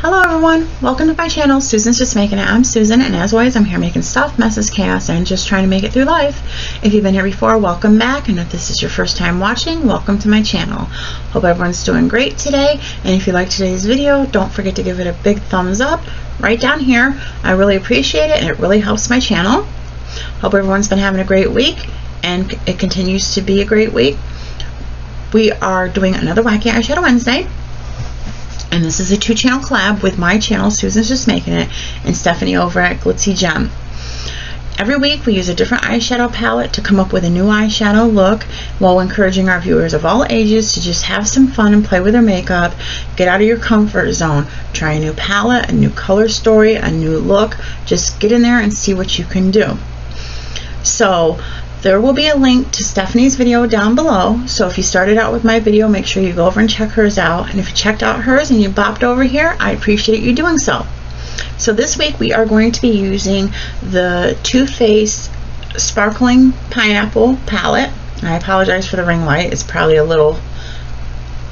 Hello everyone, welcome to my channel. Susan's Just Making It. I'm Susan, and as always I'm here making stuff, messes, chaos, and just trying to make it through life. If you've been here before, welcome back, and if this is your first time watching, welcome to my channel. Hope everyone's doing great today, and if you like today's video, don't forget to give it a big thumbs up right down here. I really appreciate it, and it really helps my channel. Hope everyone's been having a great week, and it continues to be a great week. We are doing another Wacky Eyeshadow Wednesday. And this is a two-channel collab with my channel, Susan's Just Making It, and Stephanie over at Glitzy Gem. Every week we use a different eyeshadow palette to come up with a new eyeshadow look, while encouraging our viewers of all ages to just have some fun and play with their makeup, get out of your comfort zone, try a new palette, a new color story, a new look. Just get in there and see what you can do. So there will be a link to Stephanie's video down below, so if you started out with my video, make sure you go over and check hers out, and if you checked out hers and you bopped over here, I appreciate you doing so. So this week we are going to be using the Too Faced Sparkling Pineapple palette. I apologize for the ring light, it's probably a little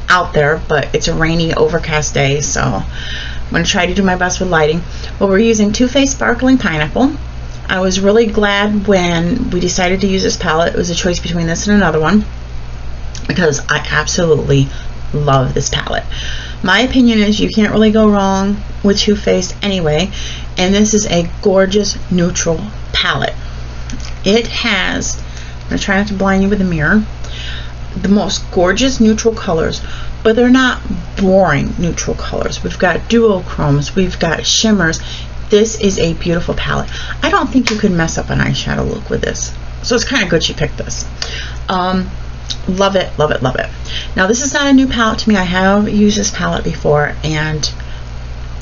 out there, but it's a rainy, overcast day, so I'm going to try to do my best with lighting. But we're using Too Faced Sparkling Pineapple. I was really glad when we decided to use this palette. It was a choice between this and another one, because I absolutely love this palette. My opinion is you can't really go wrong with Too Faced anyway, and this is a gorgeous neutral palette. It has, I'm going to try not to blind you with a mirror, the most gorgeous neutral colors, but they're not boring neutral colors. We've got duochromes, we've got shimmers. This is a beautiful palette. I don't think you could mess up an eyeshadow look with this. So it's kind of good she picked this. Love it, love it, love it. Now this is not a new palette to me. I have used this palette before, and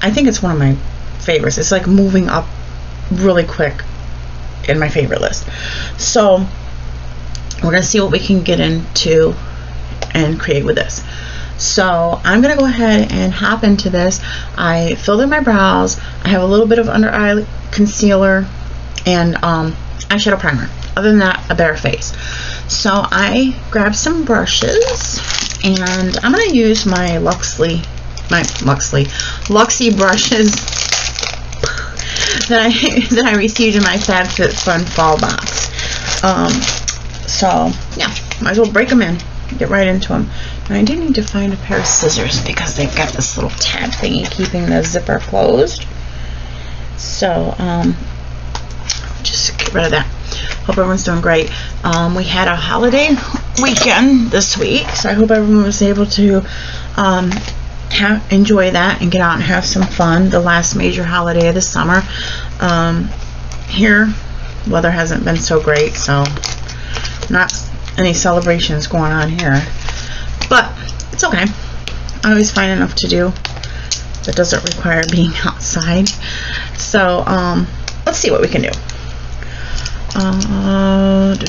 I think it's one of my favorites. It's like moving up really quick in my favorite list. So we're going to see what we can get into and create with this. So I'm going to go ahead and hop into this. I filled in my brows. I have a little bit of under eye concealer and eyeshadow primer. Other than that, a bare face. So I grabbed some brushes, and I'm going to use my Luxie brushes that I received in my FabFitFun fall box. So yeah, might as well break them in. Get right into them. Now, I do need to find a pair of scissors because they've got this little tab thingy keeping the zipper closed. So just get rid of that. Hope everyone's doing great. We had a holiday weekend this week, so I hope everyone was able to enjoy that and get out and have some fun. The last major holiday of the summer. Here, weather hasn't been so great, so not any celebrations going on here, but it's okay. I always find enough to do that doesn't require being outside. So let's see what we can do. Let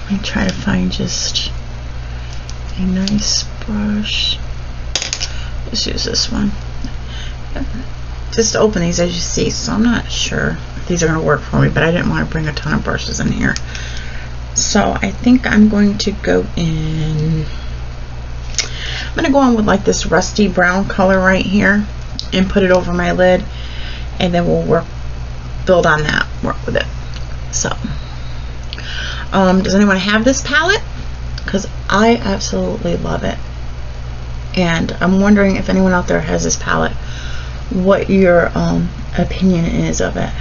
me try to find just a nice brush. Let's use this one. Just to open these, as you see, so I'm not sure if these are going to work for me, but I didn't want to bring a ton of brushes in here. So I think I'm going to go in, I'm going to go on with like this rusty brown color right here and put it over my lid, and then we'll build on that, work with it. So does anyone have this palette? Because I absolutely love it, and I'm wondering if anyone out there has this palette, what your opinion is of it.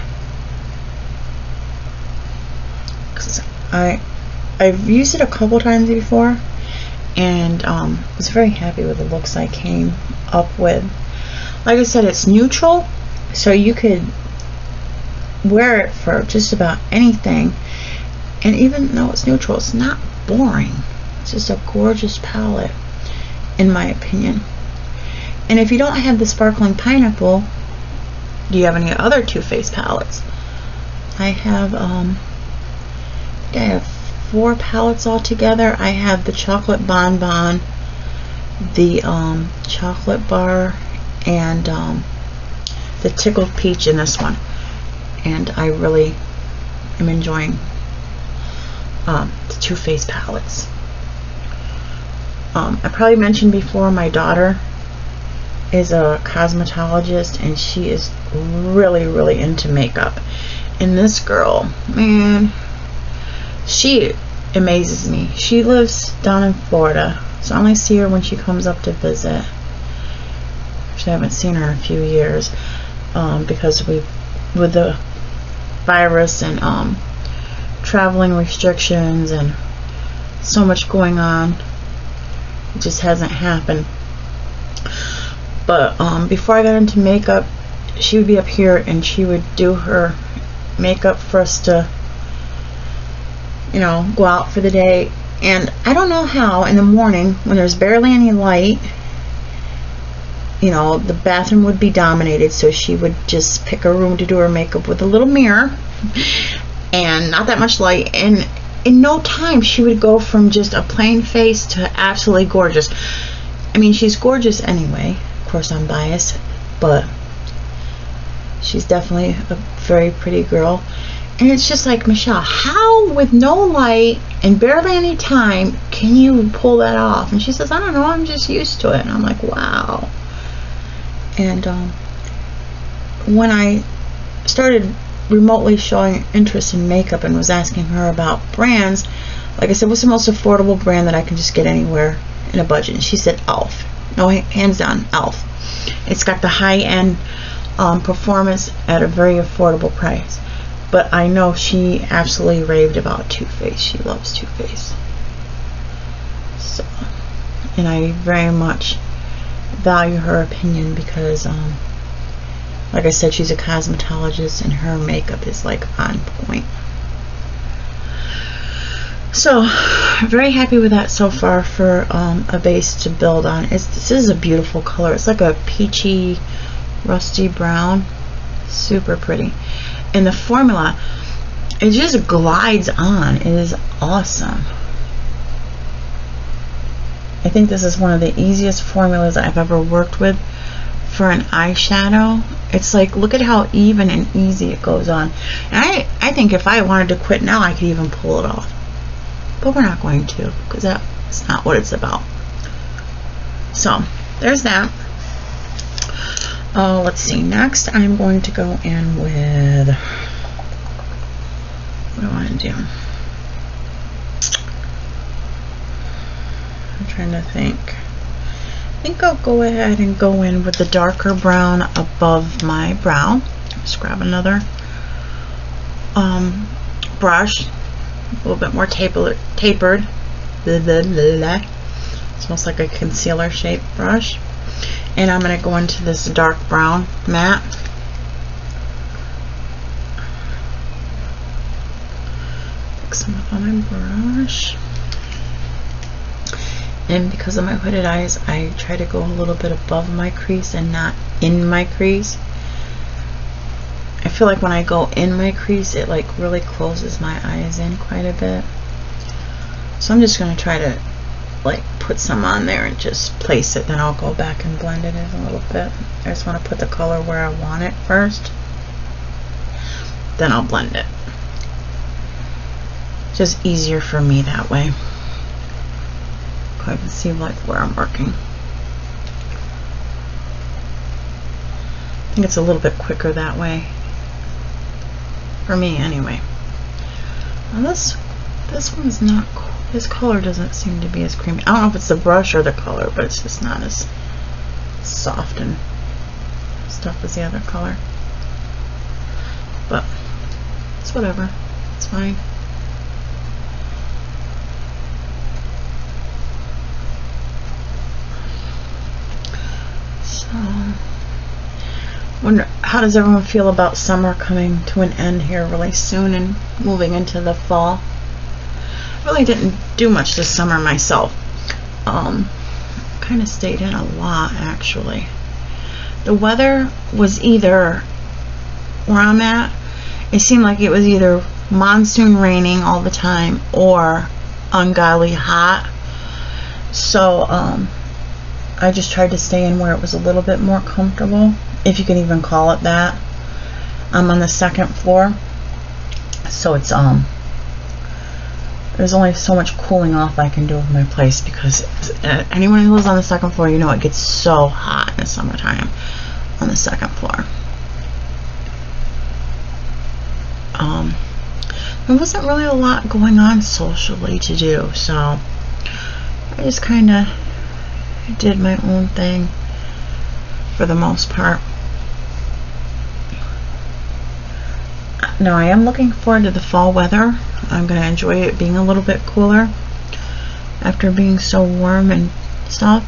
Because I've used it a couple times before, and was very happy with the looks I came up with. Like I said, it's neutral, so you could wear it for just about anything, and even though it's neutral, it's not boring. It's just a gorgeous palette, in my opinion. And if you don't have the Sparkling Pineapple, do you have any other Too Faced palettes? I have 4 palettes altogether. I have the Chocolate Bonbon, the Chocolate Bar, and the Tickled Peach in this one. And I really am enjoying the Too Faced palettes. I probably mentioned before, my daughter is a cosmetologist, and she is really, really into makeup. And this girl, man, she amazes me. She lives down in Florida, so I only see her when she comes up to visit. Actually, I haven't seen her in a few years because with the virus and traveling restrictions and so much going on, it just hasn't happened. But before I got into makeup, she would be up here and she would do her makeup for us to, you know, go out for the day. And I don't know how, in the morning when there's barely any light, you know, the bathroom would be dominated, so she would just pick a room to do her makeup with a little mirror and not that much light, and in no time she would go from just a plain face to absolutely gorgeous. I mean, she's gorgeous anyway. Of course, I'm biased, but she's definitely a very pretty girl. And it's just like, Michelle, how with no light and barely any time can you pull that off? And she says, I don't know, I'm just used to it. And I'm like, wow. And when I started remotely showing interest in makeup and was asking her about brands, like I said, what's the most affordable brand that I can just get anywhere in a budget? And she said e.l.f. No, hands down, e.l.f. It's got the high-end performance at a very affordable price. But I know she absolutely raved about Too Faced. She loves Too Faced. So, and I very much value her opinion because, like I said, she's a cosmetologist and her makeup is like on point. So, very happy with that so far for a base to build on. This is a beautiful color. It's like a peachy, rusty brown. Super pretty. And the formula, it just glides on. It is awesome. I think this is one of the easiest formulas I've ever worked with for an eyeshadow. It's like, look at how even and easy it goes on. And I think if I wanted to quit now, I could even pull it off. But we're not going to, because that's not what it's about. So, there's that. Let's see. Next, I'm going to go in with, what do I want to do? I'm trying to think. I think I'll go ahead and go in with the darker brown above my brow. Just grab another brush, a little bit more tapered. It's almost like a concealer shaped brush. And I'm going to go into this dark brown matte. Pick some up on my brush. And because of my hooded eyes, I try to go a little bit above my crease and not in my crease. I feel like when I go in my crease, it like really closes my eyes in quite a bit. So I'm just going to try to like put some on there and just place it, then I'll go back and blend it in a little bit. I just want to put the color where I want it first, then I'll blend it. Just easier for me that way. I can see like where I'm working. I think it's a little bit quicker that way for me anyway. Now this one's not cool. This color doesn't seem to be as creamy. I don't know if it's the brush or the color, but it's just not as soft and stuff as the other color. But it's whatever. It's fine. So, wonder how does everyone feel about summer coming to an end here really soon and moving into the fall? Really didn't do much this summer myself. Kind of stayed in a lot actually. The weather was either, where I'm at, it seemed like it was either monsoon raining all the time or ungodly hot. So I just tried to stay in where it was a little bit more comfortable, if you can even call it that. I'm on the second floor, so it's there's only so much cooling off I can do with my place, because anyone who lives on the second floor, you know it gets so hot in the summertime on the second floor. There wasn't really a lot going on socially to do, so I just kind of did my own thing for the most part. Now I am looking forward to the fall weather. I'm going to enjoy it being a little bit cooler after being so warm and stuff.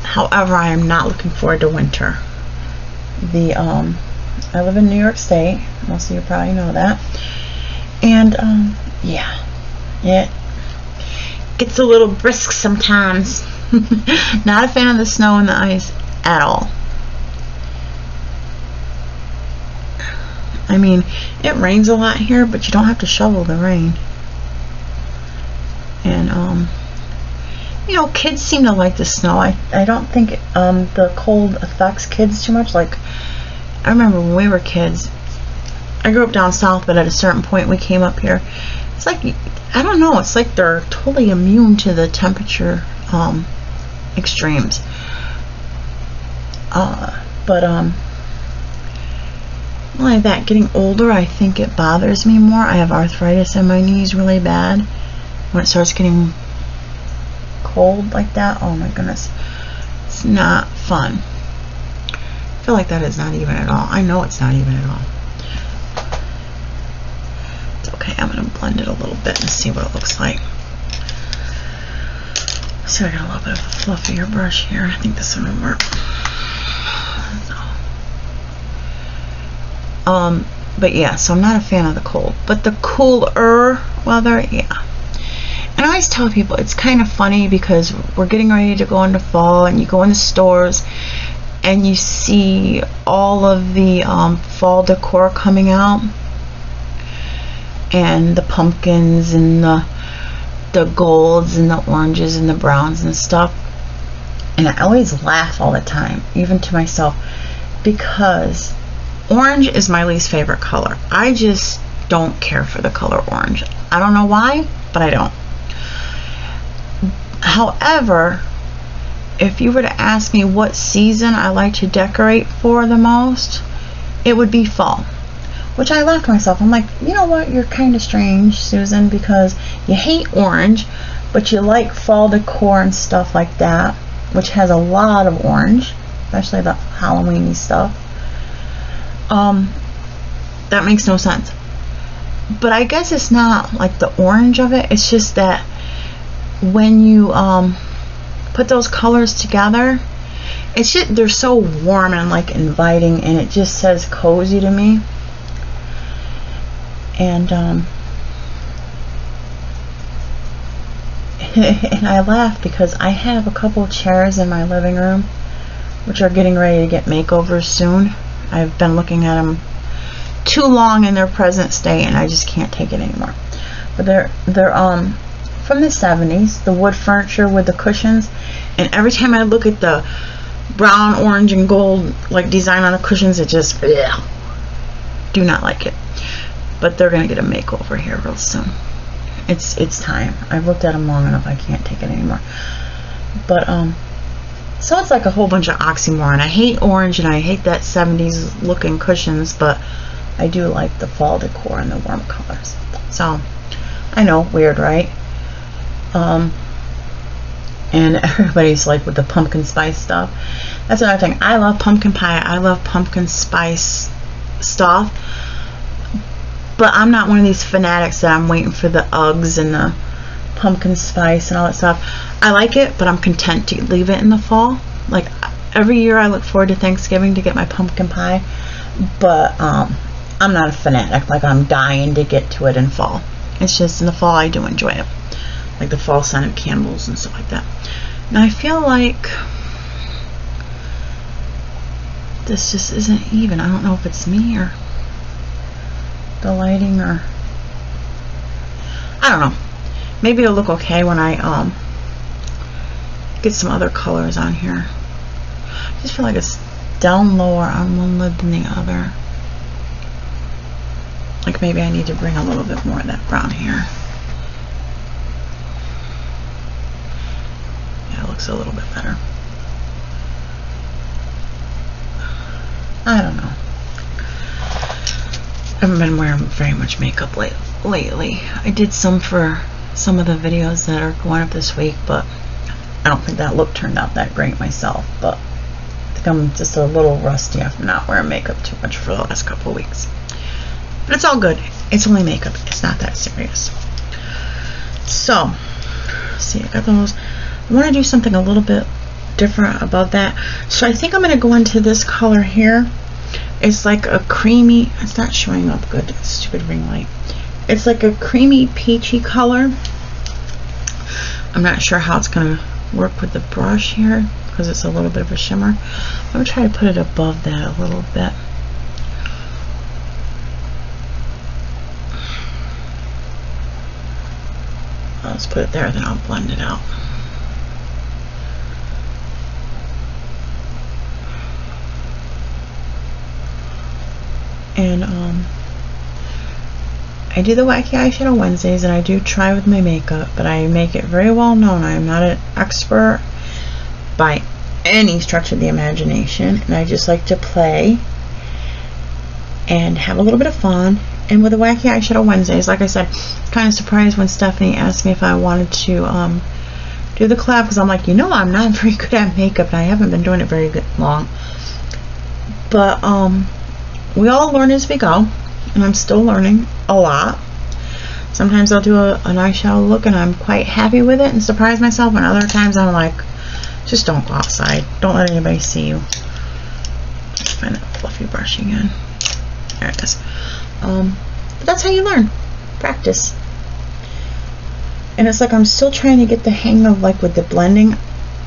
However, I am not looking forward to winter. I live in New York State. Most of you probably know that. And yeah, it gets a little brisk sometimes. Not a fan of the snow and the ice at all. I mean, it rains a lot here, but you don't have to shovel the rain. And you know, kids seem to like the snow. I don't think the cold affects kids too much. Like, I remember when we were kids, I grew up down south, but at a certain point we came up here. It's like, I don't know, it's like they're totally immune to the temperature extremes. Like that, getting older, I think it bothers me more. I have arthritis in my knees really bad. When it starts getting cold like that, oh my goodness, it's not fun. I feel like that is not even at all. I know it's not even at all. It's okay, I'm going to blend it a little bit and see what it looks like. So I got a little bit of a fluffier brush here. I think this one will work. But yeah, so I'm not a fan of the cold, but the cooler weather, yeah. And I always tell people it's kind of funny because we're getting ready to go into fall, and you go in the stores and you see all of the fall decor coming out, and the pumpkins and the golds and the oranges and the browns and stuff. And I always laugh all the time, even to myself, because orange is my least favorite color. I just don't care for the color orange. I don't know why, but I don't. However, if you were to ask me what season I like to decorate for the most, it would be fall. Which I laughed at myself. I'm like, you know what? You're kind of strange, Susan, because you hate orange, but you like fall decor and stuff like that, which has a lot of orange, especially the Halloween-y stuff. That makes no sense. But I guess it's not like the orange of it. It's just that when you put those colors together, it's just, they're so warm and like inviting, and it just says cozy to me. And and I laugh because I have a couple chairs in my living room which are getting ready to get makeovers soon. I've been looking at them too long in their present state, and I just can't take it anymore. But they're from the 70s, the wood furniture with the cushions, and every time I look at the brown, orange, and gold like design on the cushions, it just do not like it. But they're gonna get a makeover here real soon. It's time. I've looked at them long enough. I can't take it anymore. But so it's like a whole bunch of oxymoron. I hate orange and I hate that 70s looking cushions, but I do like the fall decor and the warm colors. So I know, weird, right? And everybody's like with the pumpkin spice stuff. That's another thing. I love pumpkin pie. I love pumpkin spice stuff. But I'm not one of these fanatics that I'm waiting for the Uggs and the pumpkin spice and all that stuff. I like it, but I'm content to leave it in the fall. Like every year I look forward to Thanksgiving to get my pumpkin pie, but I'm not a fanatic. Like I'm dying to get to it in fall. It's just in the fall I do enjoy it. Like the fall scented candles and stuff like that. Now I feel like this just isn't even. I don't know if it's me or the lighting, or I don't know. Maybe it'll look okay when I get some other colors on here. I just feel like it's down lower on one lid than the other. Like maybe I need to bring a little bit more of that brown here. looks a little bit better. I don't know. I haven't been wearing very much makeup lately. I did some for some of the videos that are going up this week, but I don't think that look turned out that great myself. But I think I'm just a little rusty after not wearing makeup too much for the last couple of weeks. But it's all good. It's only makeup. It's not that serious. So, see, I got those. I want to do something a little bit different about that. So I think I'm going to go into this color here. It's like a creamy, it's not showing up good, stupid ring light. It's like a creamy peachy color. I'm not sure how it's going to work with the brush here because it's a little bit of a shimmer. I'm going to try to put it above that a little bit. I'll just put it there, then I'll blend it out. And I do the Wacky Eyeshadow Wednesdays, and I do try with my makeup, but I make it very well known I am not an expert by any stretch of the imagination, and I just like to play and have a little bit of fun. And with the Wacky Eyeshadow Wednesdays, like I said, kind of surprised when Stephanie asked me if I wanted to do the collab, because I'm like, you know, I'm not very good at makeup, and I haven't been doing it very long. But we all learn as we go, and I'm still learning a lot. Sometimes I'll do an eyeshadow look and I'm quite happy with it and surprise myself, and other times I'm like, just don't go outside. Don't let anybody see you. Let's find that fluffy brush again. There it is. But that's how you learn. Practice. And it's like I'm still trying to get the hang of, like, with the blending.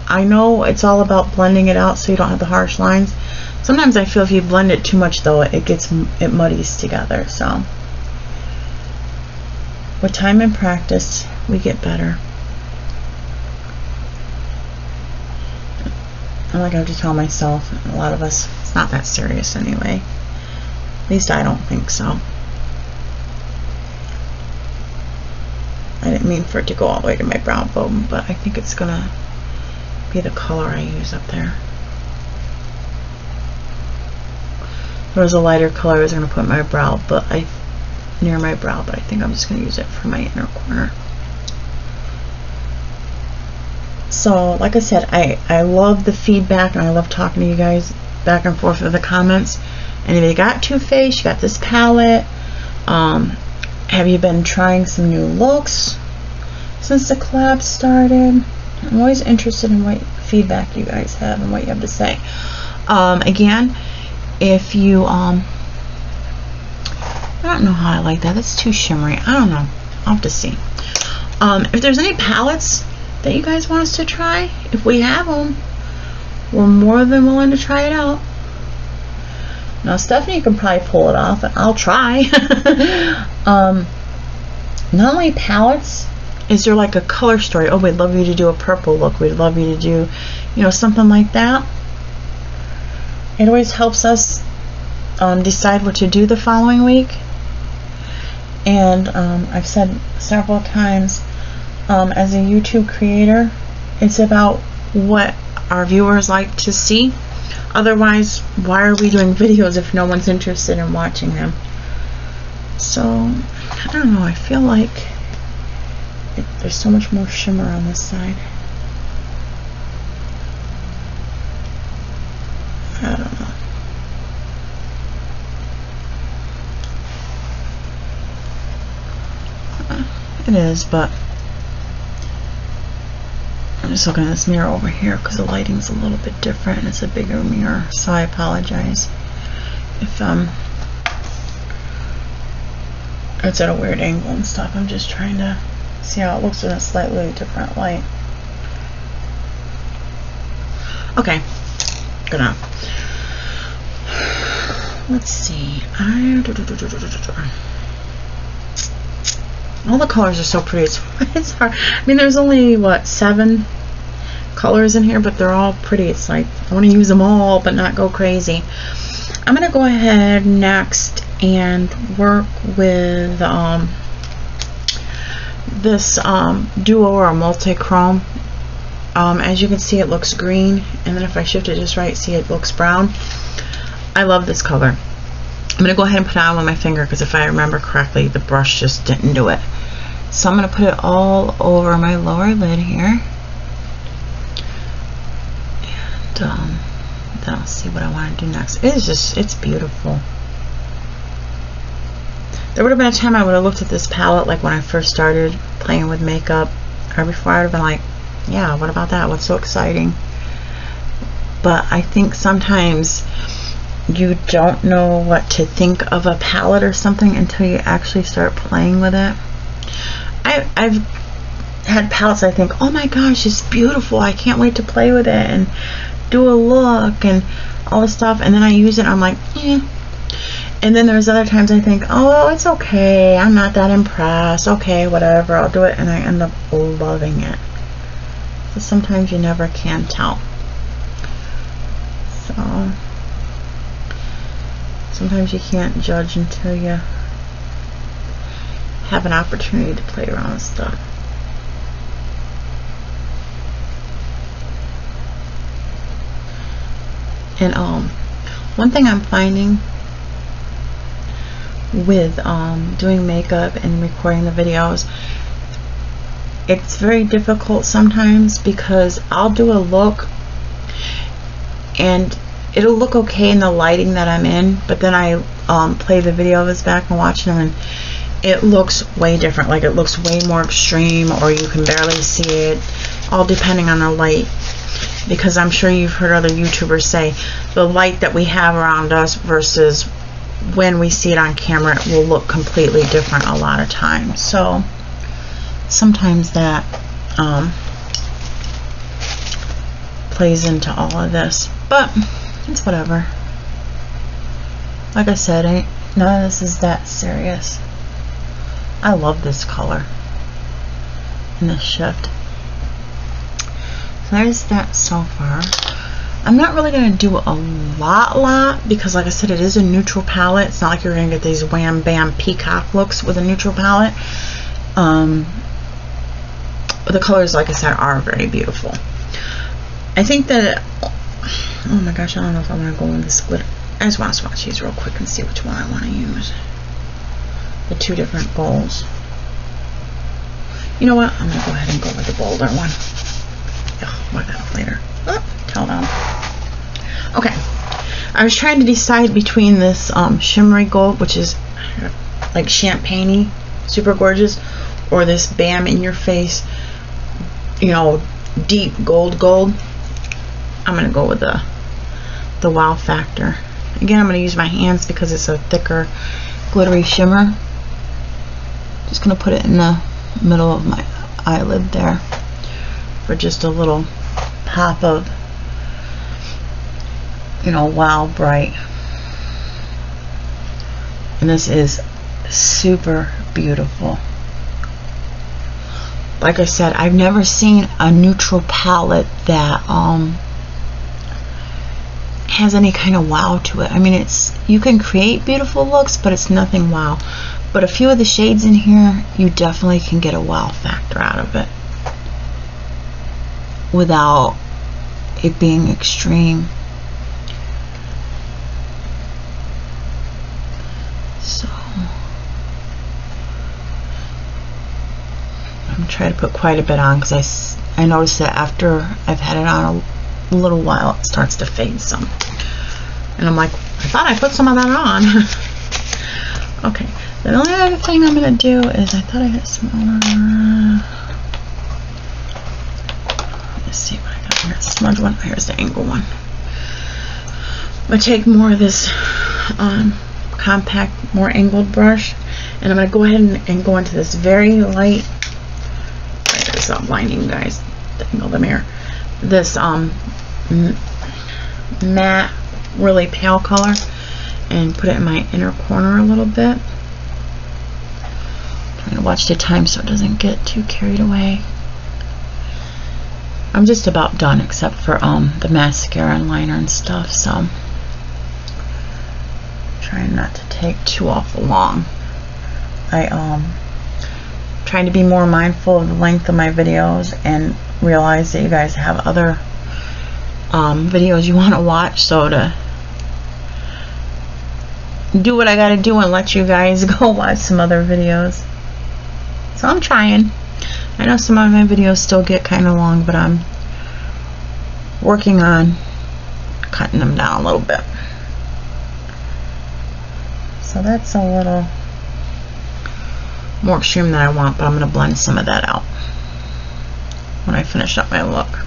I know it's all about blending it out so you don't have the harsh lines. Sometimes I feel if you blend it too much, though, it muddies together. So with time and practice, we get better. I like I have to tell myself, and a lot of us, it's not that serious anyway. At least I don't think so. I didn't mean for it to go all the way to my brow bone, but I think it's gonna be the color I use up there. There was a lighter color I was going to put in my brow, but near my brow, but I think I'm just going to use it for my inner corner. So, like I said, I love the feedback, and I love talking to you guys back and forth with the comments. And if you got Too Faced, you got this palette, have you been trying some new looks since the collab started? I'm always interested in what feedback you guys have and what you have to say. Again, if you I don't know how I like that. That's too shimmery. I don't know. I'll have to see. If there's any palettes that you guys want us to try, if we have them, we're more than willing to try it out. Now Stephanie can probably pull it off, and I'll try. Not only palettes, is there like a color story? Oh, we'd love you to do a purple look. We'd love you to do, you know, something like that. It always helps us decide what to do the following week. And I've said several times, as a YouTube creator, it's about what our viewers like to see. Otherwise, why are we doing videos if no one's interested in watching them? So, I don't know, I feel like there's so much more shimmer on this side. I don't know. It is, but I'm just looking at this mirror over here because the lighting's a little bit different and it's a bigger mirror, so I apologize if it's at a weird angle and stuff. I'm just trying to see how it looks in a slightly different light. Okay, good enough. Let's see. All the colors are so pretty. It's hard. I mean, there's only, what, 7 colors in here, but they're all pretty. It's like, I want to use them all, but not go crazy. I'm going to go ahead next and work with this duo or multi-chrome As you can see, it looks green, and then if I shift it just right, see, it looks brown. I love this color. I'm going to go ahead and put it on with my finger, because if I remember correctly, the brush just didn't do it. So I'm going to put it all over my lower lid here. And then I'll see what I want to do next. It's beautiful. There would have been a time I would have looked at this palette like when I first started playing with makeup, or before, I would have been like, yeah, what about that? What's so exciting? But I think sometimes you don't know what to think of a palette or something until you actually start playing with it. I've had palettes I think, oh my gosh, it's beautiful, I can't wait to play with it and do a look and all this stuff, and then I use it, I'm like, eh. And then there's other times I think, oh, it's okay, I'm not that impressed, okay, whatever, I'll do it, and I end up loving it. So sometimes you never can tell. So sometimes you can't judge until you have an opportunity to play around with stuff. And one thing I'm finding with doing makeup and recording the videos, it's very difficult sometimes, because I'll do a look and it'll look okay in the lighting that I'm in, but then I play the videos back and watch them, and it looks way different. Like, it looks way more extreme, or you can barely see it, all depending on the light. Because I'm sure you've heard other YouTubers say the light that we have around us versus when we see it on camera, it will look completely different a lot of times. So sometimes that plays into all of this, but it's whatever. Like I said, none of this is that serious. I love this color and this shift. So there's that so far. I'm not really going to do a lot, because like I said, it is a neutral palette. It's not like you're going to get these wham bam peacock looks with a neutral palette. But the colors, like I said, are very beautiful. I think that, oh my gosh, I don't know if I want to go in this glitter. I just want to swatch these real quick and see which one I want to use. The two different bowls. You know what? I'm going to go ahead and go with the bolder one. Oh, look at that later. Oh, tell them. Okay. I was trying to decide between this shimmery gold, which is like champagne-y, super gorgeous, or this bam in your face, you know, deep gold. I'm going to go with the wow factor. Again, I'm going to use my hands because it's a thicker glittery shimmer. Just going to put it in the middle of my eyelid there for just a little pop of, you know, wow bright. And this is super beautiful. Like I said, I've never seen a neutral palette that has any kind of wow to it. I mean, you can create beautiful looks, but it's nothing wow. But a few of the shades in here, you definitely can get a wow factor out of it without it being extreme. So I'm trying to put quite a bit on, because I noticed that after I've had it on a little while, it starts to fade some. And I'm like, I thought I put some of that on. Okay, the only other thing I'm going to do is, I thought I had some let's see what I got here. Smudge one. Here's the angle one. I'm going to take more of this compact, more angled brush, and I'm going to go ahead and go into this very light, stop blinding guys, the angle of the mirror, this matte, really pale color, and put it in my inner corner a little bit. I'm trying to watch the time so it doesn't get too carried away. I'm just about done except for the mascara and liner and stuff, so I'm trying not to take too awful long. I trying to be more mindful of the length of my videos and realize that you guys have other videos you want to watch, so to do what I gotta do and let you guys go watch some other videos. So I'm trying. I know some of my videos still get kind of long, but I'm working on cutting them down a little bit. So that's a little more extreme than I want, but I'm going to blend some of that out when I finish up my look.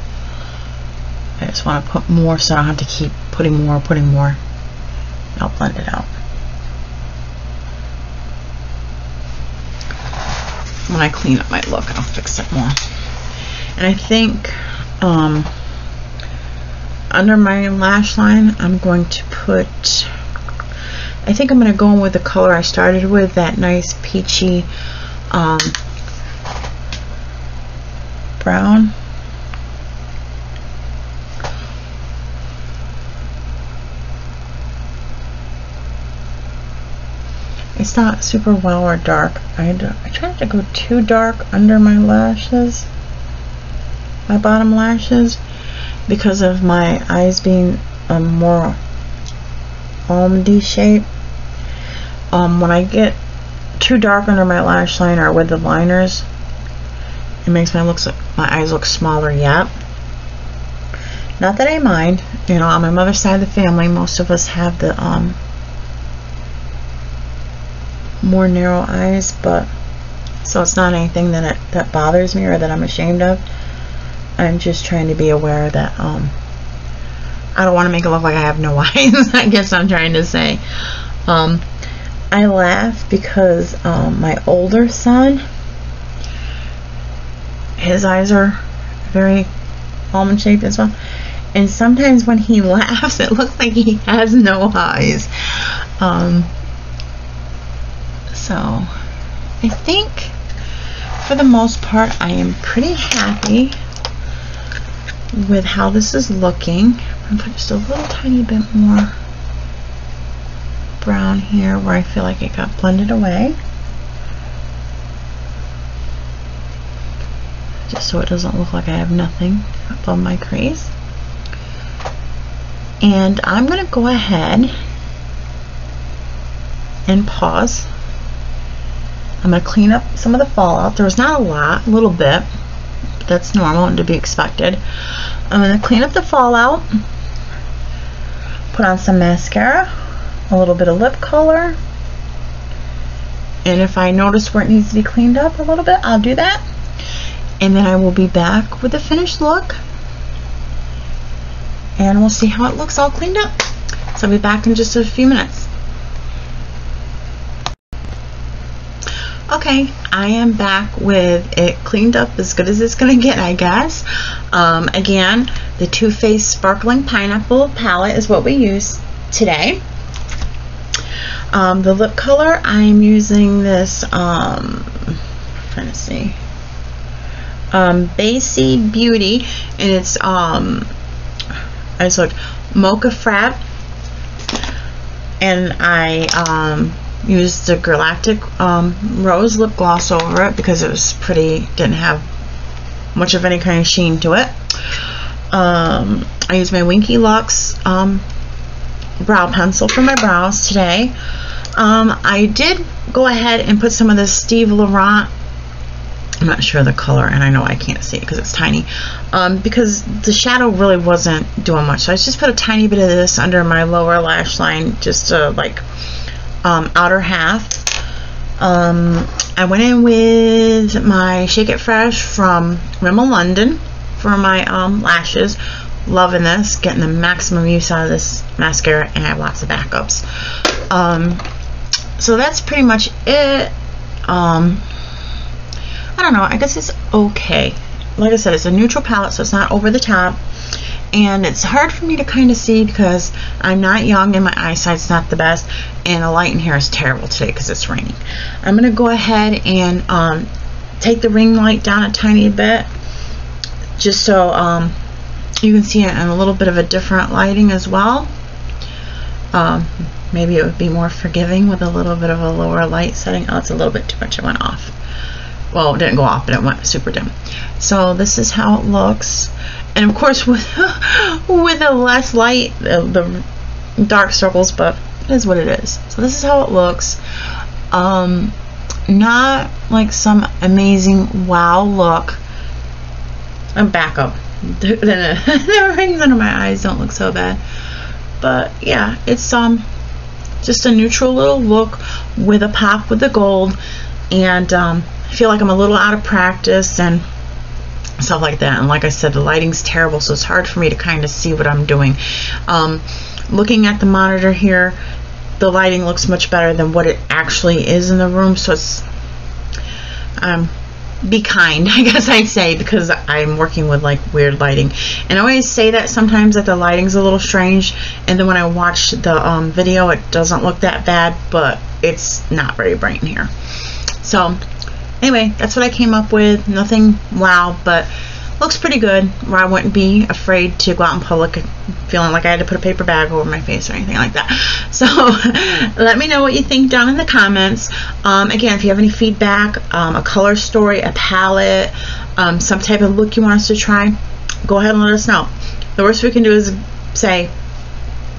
I just want to put more so I don't have to keep putting more. I'll blend it out. When I clean up my look, I'll fix it more. And I think under my lash line, I'm going to put, I think I'm going to go in with the color I started with, that nice peachy brown. It's not super well or dark. I try not to go too dark under my lashes, my bottom lashes, because of my eyes being more almondy shape. When I get too dark under my lash line or with the liners, it makes my eyes look smaller yet. Not that I mind, you know, on my mother's side of the family, most of us have the more narrow eyes, but so it's not anything that bothers me or that I'm ashamed of. I'm just trying to be aware that I don't want to make it look like I have no eyes. I guess I'm trying to say. I laugh because my older son, his eyes are very almond shaped as well, and sometimes when he laughs it looks like he has no eyes. So I think for the most part I am pretty happy with how this is looking. I'm going to put just a little tiny bit more brown here where I feel like it got blended away, just so it doesn't look like I have nothing above my crease. And I'm going to go ahead and pause. I'm going to clean up some of the fallout. There was not a lot, a little bit, but that's normal and to be expected. I'm going to clean up the fallout, put on some mascara, a little bit of lip color, and if I notice where it needs to be cleaned up a little bit, I'll do that. And then I will be back with the finished look, and we'll see how it looks all cleaned up. So I'll be back in just a few minutes. Okay, I am back with it cleaned up as good as it's going to get, I guess. Again, the Too Faced Sparkling Pineapple palette is what we use today. The lip color, I'm using this, I'm trying to see, Basie Beauty, and it's, I just looked, Mocha Frat, and I used the Galactic Rose lip gloss over it because it was pretty, didn't have much of any kind of sheen to it. I used my Winky Lux brow pencil for my brows today. I did go ahead and put some of this Steve Laurent, I'm not sure the color, and I know I can't see it because it's tiny, because the shadow really wasn't doing much, so I just put a tiny bit of this under my lower lash line, just to like outer half. I went in with my Shake It Fresh from Rimmel London for my lashes. Loving this, getting the maximum use out of this mascara, and I have lots of backups. So that's pretty much it. I don't know, I guess it's okay. Like I said, it's a neutral palette, so it's not over the top, and it's hard for me to kind of see because I'm not young and my eyesight's not the best, and the light in here is terrible today because it's raining. I'm going to go ahead and take the ring light down a tiny bit just so you can see it in a little bit of a different lighting as well. Maybe it would be more forgiving with a little bit of a lower light setting. Oh, it's a little bit too much, it went off. Well, it didn't go off, but it went super dim. So this is how it looks. And of course with a less light, the dark circles, but it is what it is. So this is how it looks. Not like some amazing wow look. I'm back up. The rings under my eyes don't look so bad. But yeah, it's just a neutral little look with a pop with the gold. And I feel like I'm a little out of practice and stuff like that. And like I said, the lighting's terrible, so it's hard for me to kind of see what I'm doing. Looking at the monitor here, the lighting looks much better than what it actually is in the room. So it's be kind, I guess I'd say, because I'm working with like weird lighting. And I always say that sometimes that the lighting's a little strange, and then when I watch the video, it doesn't look that bad, but it's not very bright in here. So anyway, that's what I came up with. Nothing wow, but looks pretty good, where I wouldn't be afraid to go out in public feeling like I had to put a paper bag over my face or anything like that. So let me know what you think down in the comments. Again, if you have any feedback, a color story, a palette, some type of look you want us to try, go ahead and let us know. The worst we can do is say,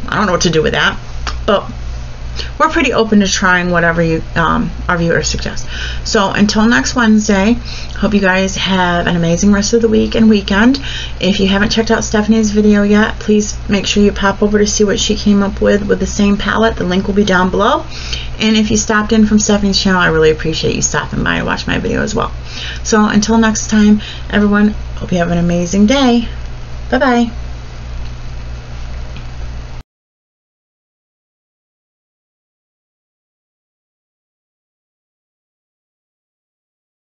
I don't know what to do with that, but we're pretty open to trying whatever you our viewers suggest. So until next Wednesday, hope you guys have an amazing rest of the week and weekend. If you haven't checked out Stephanie's video yet, please make sure you pop over to see what she came up with the same palette. The link will be down below. And if you stopped in from Stephanie's channel, I really appreciate you stopping by to watch my video as well. So until next time, everyone, hope you have an amazing day. Bye bye.